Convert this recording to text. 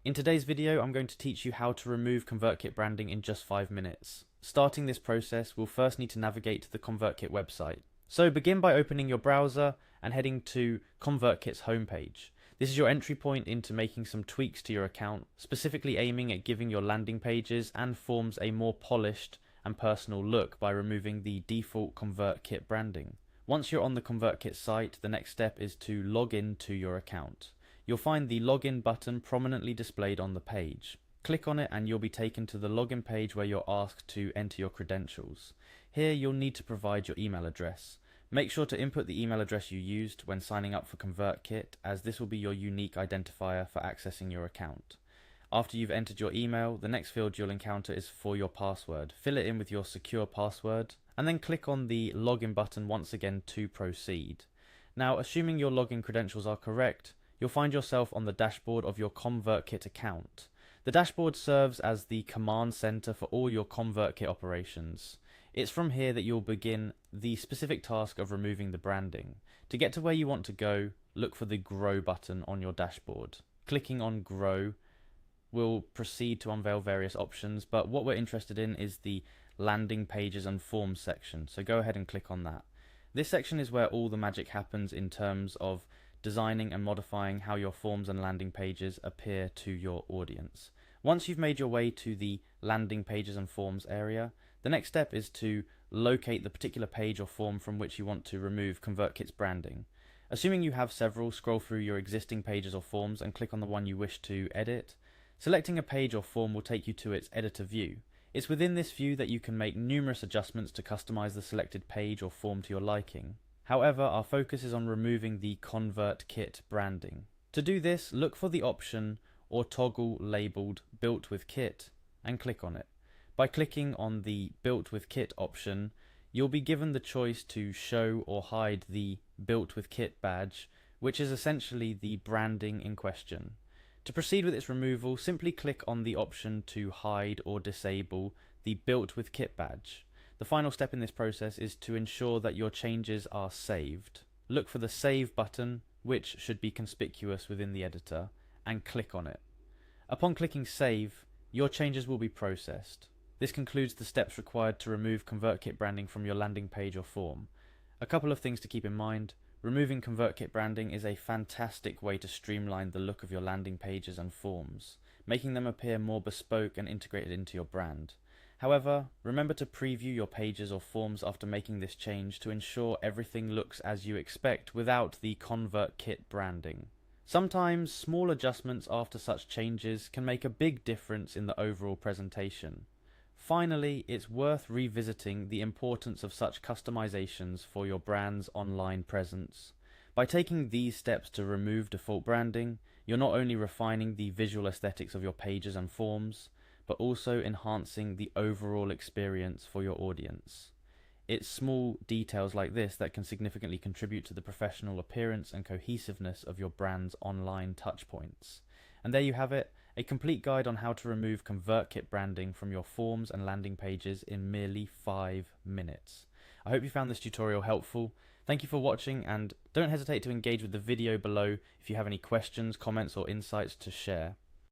In today's video, I'm going to teach you how to remove Convertkit branding in just 5 minutes. Starting this process, we'll first need to navigate to the Convertkit website. So begin by opening your browser and heading to Convertkit's homepage. This is your entry point into making some tweaks to your account, specifically aiming at giving your landing pages and forms a more polished and personal look by removing the default Convertkit branding. Once you're on the Convertkit site, the next step is to log in to your account. You'll find the login button prominently displayed on the page. Click on it and you'll be taken to the login page where you're asked to enter your credentials. Here you'll need to provide your email address. Make sure to input the email address you used when signing up for Convertkit, as this will be your unique identifier for accessing your account. After you've entered your email, the next field you'll encounter is for your password. Fill it in with your secure password and then click on the login button once again to proceed. Now, assuming your login credentials are correct, you'll find yourself on the dashboard of your Convertkit account. The dashboard serves as the command center for all your Convertkit operations. It's from here that you'll begin the specific task of removing the branding. To get to where you want to go, look for the Grow button on your dashboard. Clicking on Grow will proceed to unveil various options, but what we're interested in is the landing pages and forms section, so go ahead and click on that. This section is where all the magic happens in terms of designing and modifying how your forms and landing pages appear to your audience. Once you've made your way to the landing pages and forms area, the next step is to locate the particular page or form from which you want to remove Convertkit's branding. Assuming you have several, scroll through your existing pages or forms and click on the one you wish to edit. Selecting a page or form will take you to its editor view. It's within this view that you can make numerous adjustments to customize the selected page or form to your liking. However, our focus is on removing the Convertkit branding. To do this, look for the option or toggle labelled Built with Kit and click on it. By clicking on the Built with Kit option, you'll be given the choice to show or hide the Built with Kit badge, which is essentially the branding in question. To proceed with its removal, simply click on the option to hide or disable the Built with Kit badge. The final step in this process is to ensure that your changes are saved. Look for the Save button, which should be conspicuous within the editor, and click on it. Upon clicking Save, your changes will be processed. This concludes the steps required to remove Convertkit branding from your landing page or form. A couple of things to keep in mind. Removing Convertkit branding is a fantastic way to streamline the look of your landing pages and forms, making them appear more bespoke and integrated into your brand. However, remember to preview your pages or forms after making this change to ensure everything looks as you expect without the Convertkit branding. Sometimes small adjustments after such changes can make a big difference in the overall presentation. Finally, it's worth revisiting the importance of such customizations for your brand's online presence. By taking these steps to remove default branding, you're not only refining the visual aesthetics of your pages and forms, but also enhancing the overall experience for your audience. It's small details like this that can significantly contribute to the professional appearance and cohesiveness of your brand's online touchpoints. And there you have it, a complete guide on how to remove Convertkit branding from your forms and landing pages in merely 5 minutes. I hope you found this tutorial helpful. Thank you for watching, and don't hesitate to engage with the video below if you have any questions, comments or insights to share.